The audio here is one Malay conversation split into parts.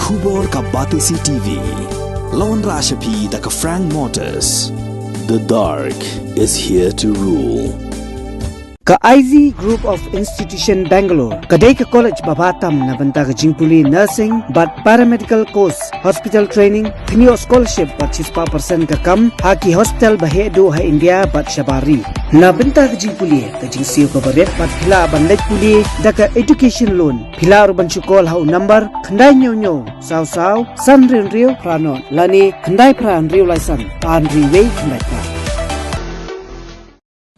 Khubor ka Batisi TV. Lawan Rashapi da ka Frank Motors. The dark is here to rule. Ka IZ Group of Institution Bangalore, kadai ka college babatam na banta ka jingpuli nursing but paramedical course, hospital training, thinio scholarship but 6% ka kam, haki hospital bahedo ha India but shabari. Na banta ka jingpuli, ka jingsiyo ka baret but pila banlek puli, da ka education loan, pila urban chukol ha number, kandai nyo, saw, san rin prano, lani kandai pran laisan, an riway kandai pran.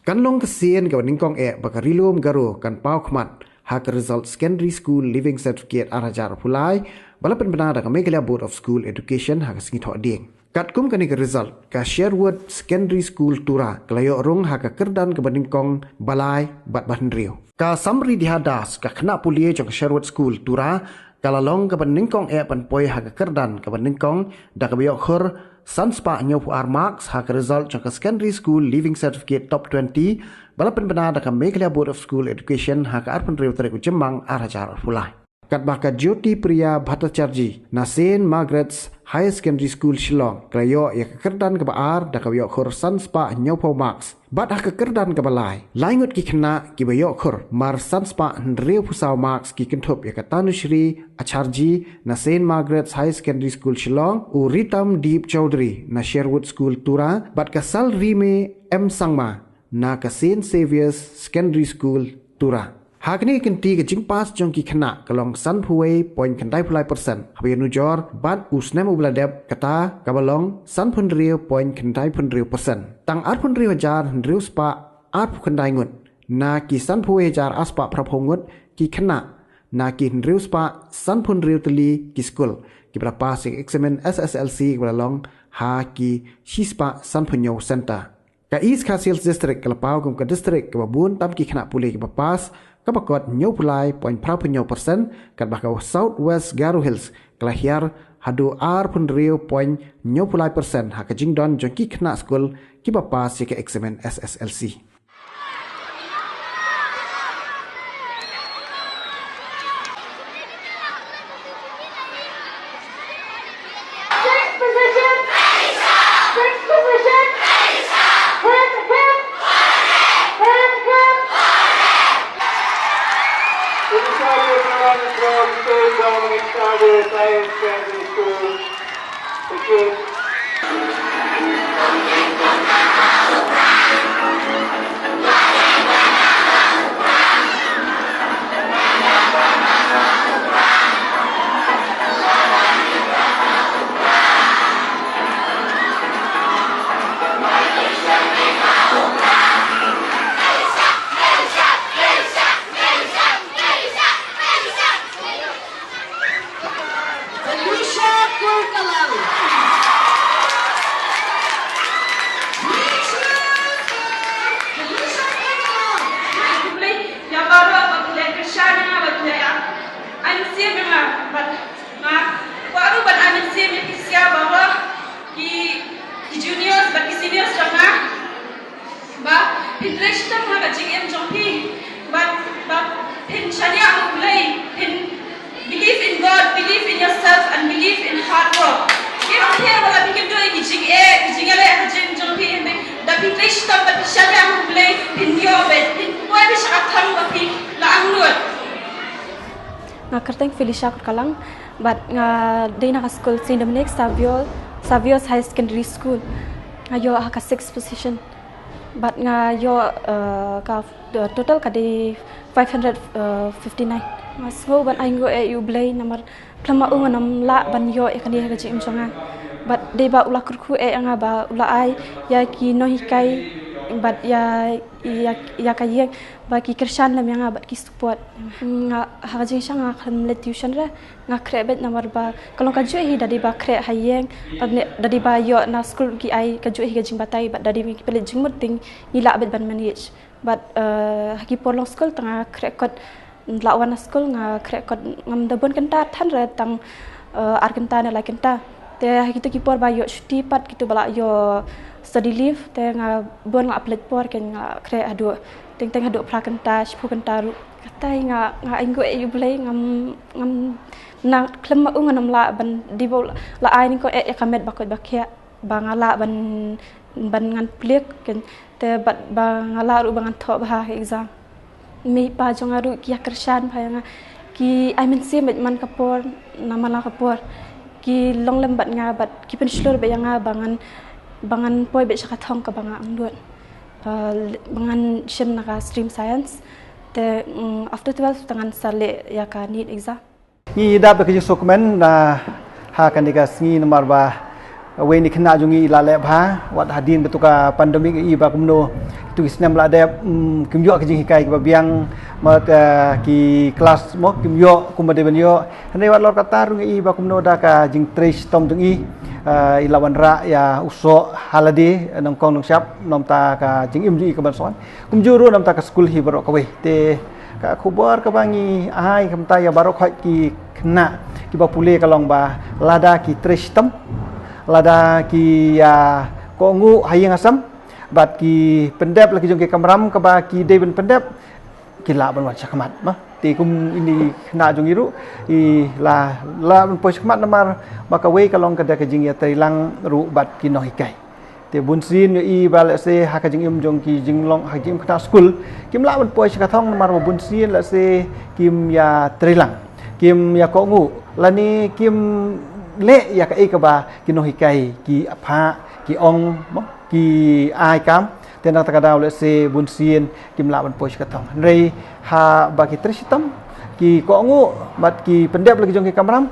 Kan long ke Sien ke Banyngkong baka Rilum Garo kan Pawkhmat hak result secondary school living certificate arajar pulai balapan benar ka Meghalaya Board of School Education hak singi thok ding. Kat kum kan ke result ka Sherwood Secondary School Tura kelayo rung hak kerdan ke Banyngkong balai bat Rio. Ka samri dihadas ka kena pulie jong Sherwood School Tura kalalong ke Banyngkong pan poi hak kerdan ke Banyngkong da ka biok khur Sanspa nyopu marks hak result jangka secondary school living certificate top 20 balapan benar dakam Meghalaya Board of School Education hak arpan riu tarik Jemang arajar pulai. Kat baka Jyoti Priya Bhattacharji na St. Margaret's High Secondary School Shillong kelayo ya kekerdan ke baar da kabiok khur Sanspa nyopu marks bat hak kekerdan ke balai laingut ki kena ki bayok khur mar Sanspa riu pusau marks ki kentup ya Tanushri Acharji na St. Margaret's High Secondary School Shillong u Ritam Deep Chowdhury na Sherwood School Tura bat ka Sal Rime M Sangma na ka St. Saviour's Secondary School Tura. Hak ni kenti ke jingpas jong ki kena kalong san puwe poin kendai pulai persen. Habis nujor bat usnem ubladep kata kabalong san pun riu poin kendai pun riu persen. Tang art pun riu jar riu spa art kendai ngut. Na ki san puwe jar aspa prapongut ki kena. Na ki riu spa san pun riu teli ki skul. Ki berapa sing eksamen SSLC kabalong ha ki shispa san punyo center. Ka East Kashils District kalapau kum ka district kababun tam ki kena pulih ki bapas kapakot nyo pulai poin prapunyo persen kat bakaw South West Garo Hills kelahiar hadu ar pun riu poin nyo pulai persen hak jingdon jongki kena skul ki bapas ke eksamen SSLC. Believe in God, believe in yourself, and believe in hard work. Kita here wala bikin do ini jing ale hajin jompi tapi English tam but shall am play in your bed in boy bi saka thang wapi la anglut. Ngakerteng Felicia Kalang but dina ka school St. Dominic Saviour's High Secondary School. Ayo ka 6th position. But yo ka total ka di 559. Masgo ban aingo you blay namar plama unganam la ban yo ekani ka jim songa. But de ba ula kurku anga ba ula ai ya ki no hikai but ya kayeng ba ki kershan lam yang ba ki support nga hajing sanga kham le tuition ra nga krebet namar ba kalong ka jo hi dadi ba kre hayeng dadi ba yo na school ki ai ka jo hi ka jing batai but dadi mi pele jing muting ila bet ban manage but haki polong school tanga krekot lawan school nga krekot ngam dabon kenta than ra tang arkenta na la kenta te haki to ki por ba yo shti pat kitu bala yo study leave te nga bon nga apply por ken nga kre adu teng hadu prakanta shpu kanta ru katai nga ingo e blay ngam na klem ungan la ban dibo la ai ni ko kamet bakot bakia bangala ban ngan pliek ken te bat bangala ru bangan tho ba exam mi pa jong aru ki akershan phayanga ki I mean se man kapor namala kapor ki long lembat nga bat ki penslur be nga bangan poi be chakathong ka banga angdot bangan shem naga stream science te after 12 tangan sale ya ka need exam ni da ba ki dokumen na ha kan diga sngi nomor ba we ni khna jungi la le bha wat hadin betuka pandemic I ba kumno tu isnam la de kim yo ki jing kai ba biang ma ki kelas mo kim yo kum de ben yo ne wat lor kata rung I ba kumno da ka jing trish tom tung I ilawan ra ya uso haladi nong kong nong syap nom ta ka jing im ji ka ban son kum juru nom ta ka school hi baro ka we te ka khubar ka bangi ai kam ta ya baro khoi ki khna ki ba pule ka long ba lada ki trish tom lada ki ko ngu hayang asam bat ki pendep lagi jong ke kamram ka ba ki deben pendep ki la ban wa chakmat ma ti kum ini na jong iru I la ban po chakmat namar maka we ka long ka da ka jing ya trilang ru bat ki no hikai te bun sin yo I ba la se ha ka jing im jong ki jing long ha jing khna school kim la ban po chakathong namar bun sin la se kim ya trilang kim ya ko ngu la ni kim le ya ka ba ki no hikai ki apha ki ong mo ki ai kam tena ta kadau le se bun sien kim la ban poch ka tong rei ha ba ki tristam ki ko ngu mat ki pendep lagi jong ki kamram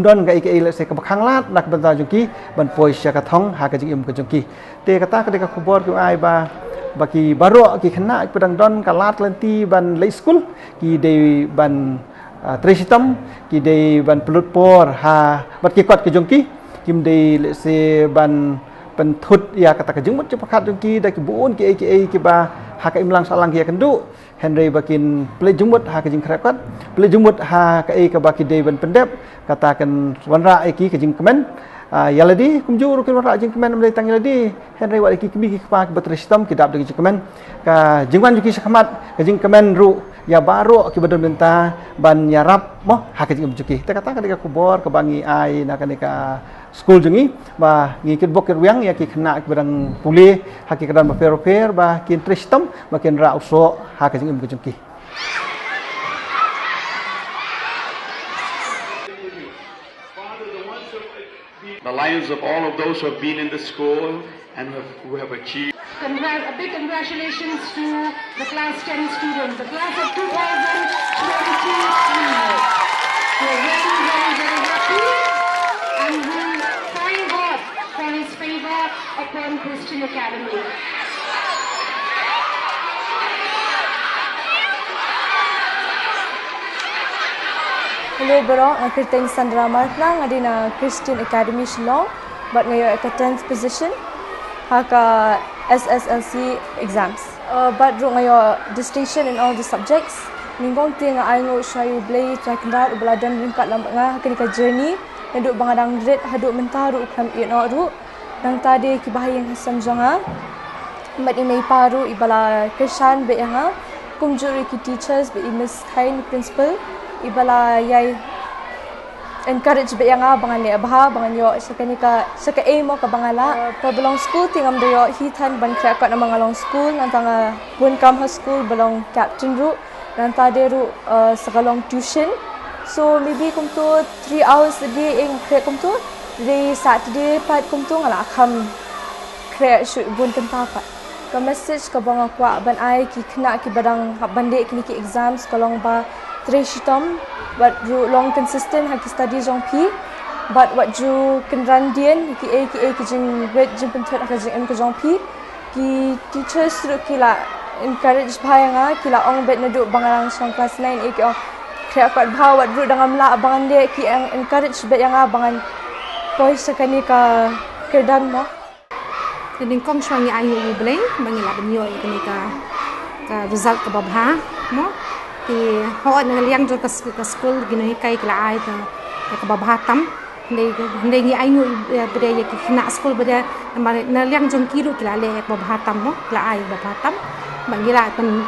don ga ik le se ka khang lat nak ban ta jong ki ban poch ka thong ha ka jing im ka jong ki te kata ka de ka khubor ki ai ba ki baro ki khna pedang don ka lat lenti ban le school ki de ban Tristam ki de ban pelut por ha bat ki kot ki jong ki kim de le se ban pen thut ya kata ka jung mut pakhat jong ki da ki bun ki ba ha ka imlang salang ki kandu henry bakin ple jung mut ha ka jing khrakat ple jung mut ha ka ba ki de ban pendep kata kan wanra ki ka jing kemen yaladi kumjuru ki wanra jing kemen mle tang yaladi henry wa ki ki pa ki Tristam ki dap de ki kemen ka jingwan ki sakhamat ka jing kemen ru ya baro ki badon benta ban yarap mo hakati umjuki ta kata ka kubor ka bangi ai na ka school jungi ba ngi kit bok riang ya ki khna ki badang puli haki kadan ba fer ba kin tristam ba kin ra uso hakati umjuki the lives of all of those who have been in the school and who have achieved. A big congratulations to the class 10 students, the class of 2023. We're very happy and we thank God for His favor upon Christian Academy. Hello bro, aku Teng Sandra Martlang adina Christian Academy Shillong, but ngayon at 10th position. Haka SSLC exams. But ngayon distinction in all the subjects. Ninggong ting ay ngo shayu blay trakndar ubaladan ringkat lambat nga hakan ka journey nduk bangadang red haduk mentaru ukram ino ru nang tadi kibahayang hasam jonga mat imay paru ibala krishan be nga kumjuri ki teachers be miss Khain principal ibala yai encourage be nga bangan ni abha bangan yo saka aim mo ka bangala pa belong school tingam do yo hitan ban krakot na mga long school nantanga bun kam ha school belong captain ru nanta deru sakalong tuition so maybe kum to 3 hours a day ing kre kum to day Saturday pat kum to ngala kham kre shoot bun tenta pat ka message ka banga kwa ban ai ki khna ki badang bande ki exams kalong ba treshitom but ru long consistent ha ki study jong pi but what ju kenran dien ki jing red jing pentot ka jing em ka jong pi ki teachers ru ki la encourage bhayanga ki la ong bet na du bangarang song class 9 ek ong kaya pat bhawat ru dangam la bangan de ki encourage bet yang bangan poi sakani ka kedan mo Banyngkong swangi ayu bleng bangila benyo ikani ka result ka babha mo ti ho na liang jo ka school ginai kai kla ai ta ka babha tam ndai ngi ayu bede ya ki na school bede na liang jong kiru kla le babha tam mo kla ai babha tam bangila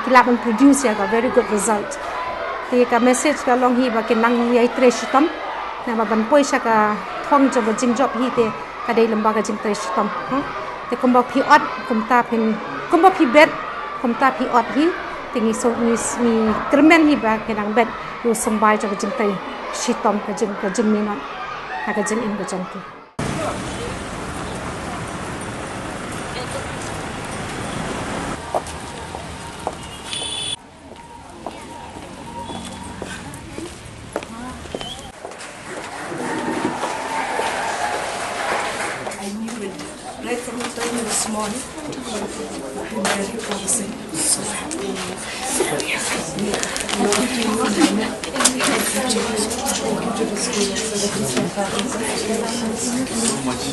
kila ban produce ya very good result ti ka message ka long hi ba kinang yai treshitam na ba ban poisa ka thong jo ba jing job hi te ka dei lamba ka jing treshitam te kumba phi ot kumta phin kumba phi bet kumta phi ot hi tingi so mi kermen hi ba kinang bet yu sambai jo ba jing tai shitam ka jing mi not ka jing in ba jang ki Right from the time this morning, I'm very promising. So happy. Thank you to the school for the Christian parents. Thank you so much.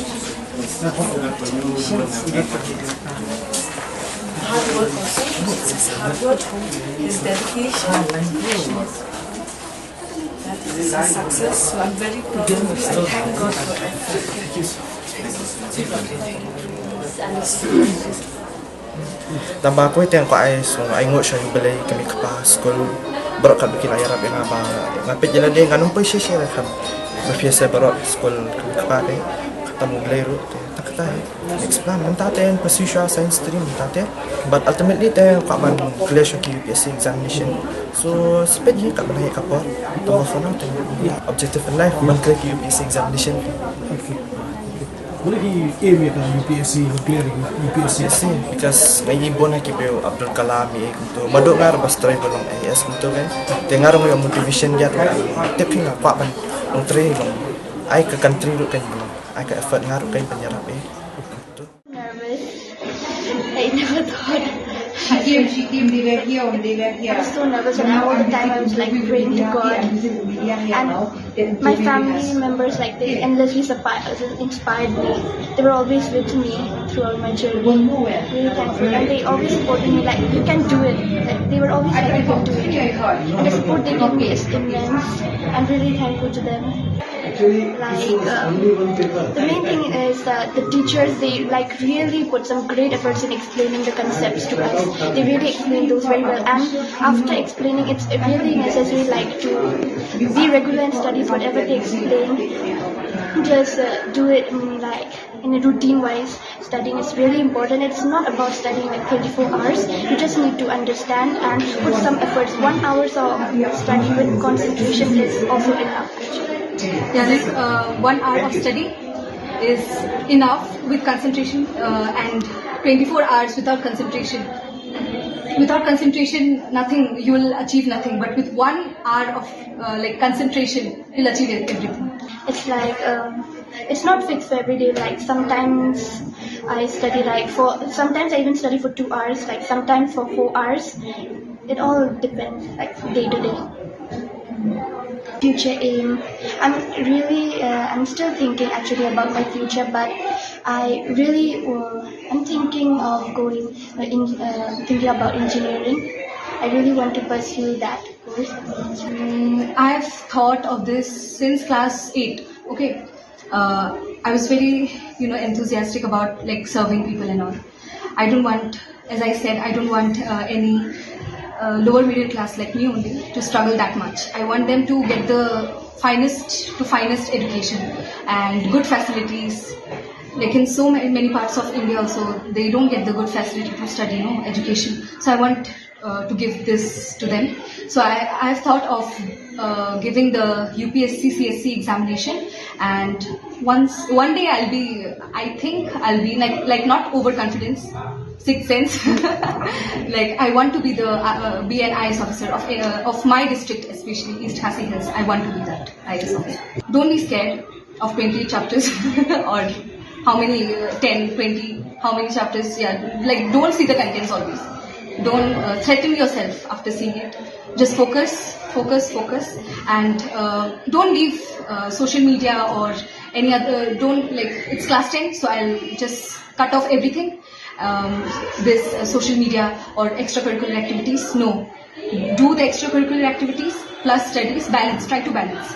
Hard work also. It's hard work. His dedication. That is a success. So I'm very proud of him. I thank God for that. Thank you so much. Tambah aku itu yang kau ai so ai ngot saya beli kami kepas school berat kan bikin ayah rapi nama ngapit jalan dia nganung pun sih lah kan biasa berat school kami kepas deh ketemu beli ru tak kata next plan mentah teh pursue science stream mentah teh but ultimately teh kau ban clear ke UPSC examination so speed je kat mana kapor tambah sana teh objective in life ban clear ke UPSC examination. Boleh aim ya UPSC clear UPSC because ngayi bon ha kipeo Abdul Kalam itu madok ngar bas try bolong AS gitu kan tengar mo yung motivation dia tapi lah pak ban long try long ai ke country ru kan ai ke effort ngar kan penyerap nervous. I never thought she came they were here. I was so nervous and all the time I was like praying to God, and my family members like they endlessly inspired me. They were always with me throughout my journey. Really thankful, and they always supported me like you can do it. Like, they were always like you can do it, and the support they gave me is immense. I'm really thankful to them. The main thing is that the teachers, they like really put some great efforts in explaining the concepts to us. They really explain those very well, and after explaining, it's really necessary like to be regular and study whatever they explain. Just do it in a routine wise. Studying is really important. It's not about studying like 24 hours. You just need to understand and put some efforts. 1 hour of study with concentration is also enough actually. Yeah, like 1 hour of study is enough with concentration, and 24 hours without concentration. Without concentration, nothing, you will achieve nothing. But with 1 hour of concentration, you'll achieve everything. It's like, it's not fixed for every day. Like sometimes I study sometimes I even study for 2 hours, like sometimes for 4 hours. It all depends, like day to day. Future aim. I'm still thinking actually about my future, but I'm thinking of thinking about engineering. I really want to pursue that course. I've thought of this since class 8. Okay, I was very enthusiastic about like serving people and all. I don't want, as I said, I don't want any lower middle class like me only to struggle that much. I want them to get the finest education and good facilities. Like in so many parts of India also, they don't get the good facility to study, education. So I want to give this to them. So I've thought of giving the UPSC CSC examination, and one day I think I'll be like not overconfidence, sixth sense. Like I want to be the be an IAS officer of my district, especially East Khasi Hills. I want to be that IAS officer. Don't be scared of 20 chapters or how many 10, 20, how many chapters. Yeah, like don't see the contents always. Don't threaten yourself after seeing it. Just focus, and don't leave social media or any other. Don't it's class 10, so I'll just cut off everything. This social media or extracurricular activities. No, do the extracurricular activities. plus studies, balance, try to balance.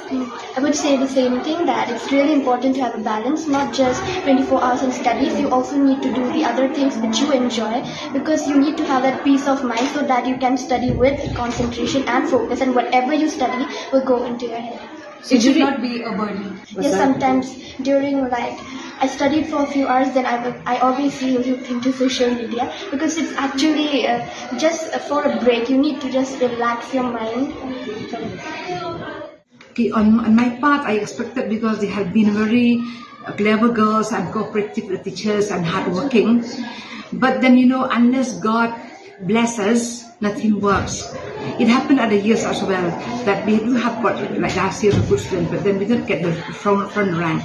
I would say the same thing, that it's really important to have a balance, not just 24 hours in studies. You also need to do the other things which you enjoy, because you need to have that peace of mind so that you can study with concentration and focus, and whatever you study will go into your head. So it should not be a burden. Yes, sometimes during I studied for a few hours, then I obviously look into social media, because it's actually just for a break. You need to just relax your mind. Okay, on my part, I expected, because they have been very clever girls and cooperative with teachers and hardworking. But then, unless God blesses, nothing works. It happened other years as well, that we do have got, like last year, a good student, but then we didn't get the front rank.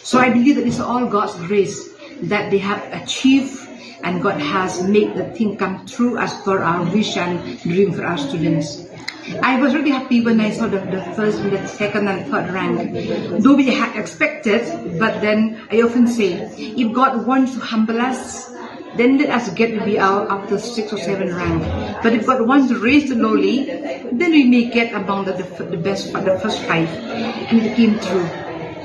So I believe that it's all God's grace that they have achieved, and God has made the thing come true as per our vision, dream for our students. I was really happy when I saw the first, the second and third rank. Though we had expected, but then I often say, if God wants to humble us, then let us get to be out after 6 or 7 rank. But if God wants to raise the lowly, then we may get among the best, the first 5. And it came true.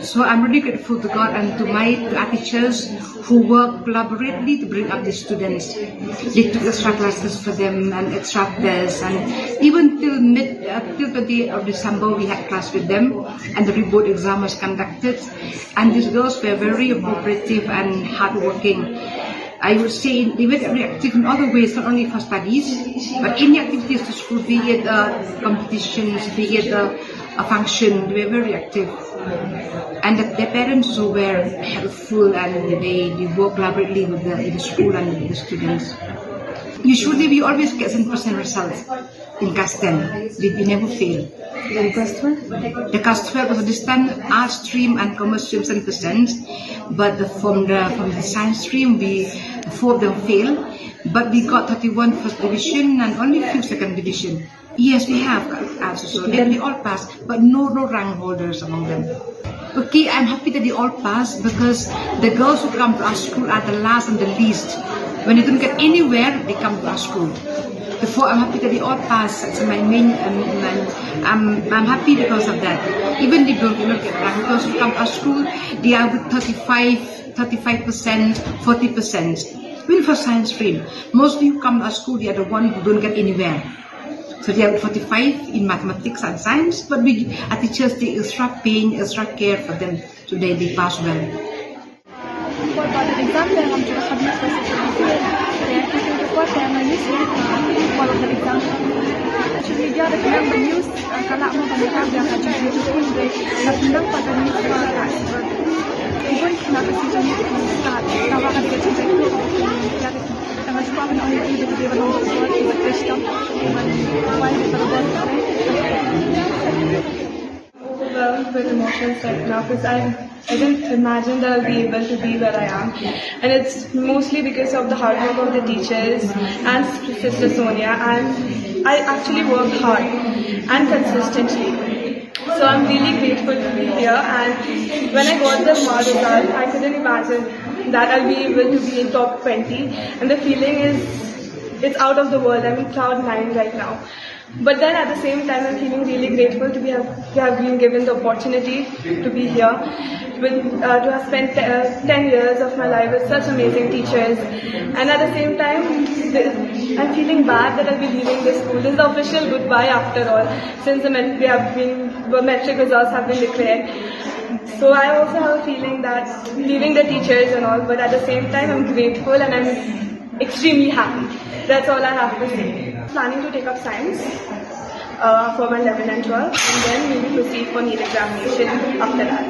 So I'm really grateful to God and to our teachers who work collaboratively to bring up the students. They took extra classes for them and extra tests, and even till 20th of December we had class with them, and the reboard exam was conducted. And these girls were very cooperative and hardworking. I would say they were very active in other ways, not only for studies, but any activities to school, be it competitions, be it a function, they were very active. And their parents also were helpful, and they work collaboratively with the school and with the students. Usually we always get 100% results in class 10. We never fail. In class 12? The class 12 was a distant art stream and commerce stream 7%, but from the science stream, 4 of them failed, but we got 31 first division and only few second division. Yes, we have so they all passed, but no rank holders among them. Okay, I'm happy that they all passed, because the girls who come to our school are the last and the least. When they don't get anywhere, they come to our school. Therefore, I'm happy that they all passed. That's my main. I'm happy because of that. Even if they don't get rank, girls who come to our school, they are with 35%, 40%. Even for science stream, mostly who come to our school, they are the ones who don't get anywhere. So they are 45 in mathematics and science, but our teachers take extra pain, extra care for them, so they pass well. For the exam, they have to submit for all of the exams. Actually, dia ada bilang news kalau mau mereka dia akan jadi school day. Nak bilang pada news pada even nak season start, tawa akan jadi itu. Tengah sekolah kan oleh ibu dia belum sekolah di Kristen. Overwhelmed with emotions right now, because I didn't imagine that I'll be able to be where I am, and it's mostly because of the hard work of the teachers and Sister Sonia, and I actually worked hard and consistently. So I'm really grateful to be here, and when I got the result, I couldn't imagine that I'll be able to be in top 20, and the feeling is, it's out of the world. I'm in cloud 9 right now. But then at the same time, I'm feeling really grateful to have been given the opportunity to be here, to have spent 10 years of my life with such amazing teachers. And at the same time, I'm feeling bad that I'll be leaving this school. This is the official goodbye after all, since the metric results have been declared. So I also have a feeling that leaving the teachers and all, but at the same time, I'm grateful and I'm extremely happy. That's all I have to say. Planning to take up science for my 11 and 12, and then maybe proceed for NEET examination after that.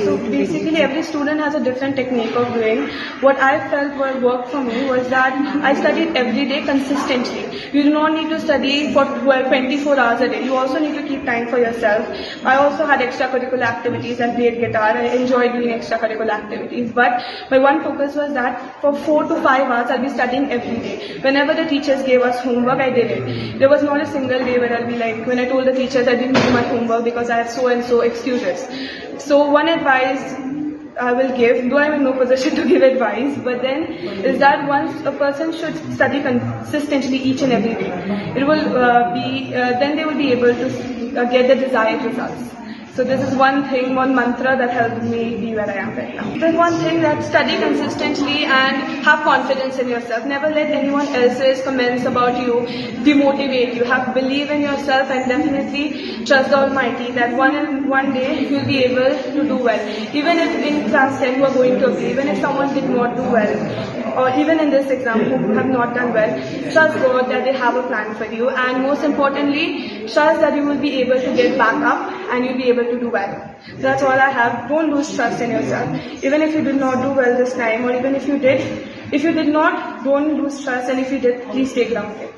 So basically every student has a different technique of doing. What I felt worked for me was that I studied every day consistently. You do not need to study for 24 hours a day. You also need to keep time for yourself. I also had extracurricular activities. I played guitar. I enjoyed doing extracurricular activities. But my one focus was that for 4 to 5 hours I'll be studying every day. Whenever the teachers gave us homework, I did it. There was not a single day where I'll be like, when I told the teachers I didn't do my homework because I have so and so excuses. So one advice I will give, though I'm in no position to give advice, but then is that once a person should study consistently each and every day, it will then they will be able to get the desired results. So this is one thing, one mantra that helped me be where I am right now. There's one thing, that study consistently and have confidence in yourself. Never let anyone else's comments about you demotivate you. Have believe in yourself and definitely trust the Almighty that one day you'll be able to do well. Even if in class 10 you are going to appear, even if someone did not do well, or even in this exam who have not done well, trust God that they have a plan for you, and most importantly, trust that you will be able to get back up and you'll be able to do well. That's all I have. Don't lose trust in yourself. Even if you did not do well this time, or even if you did not, don't lose trust, and if you did, please stay grounded.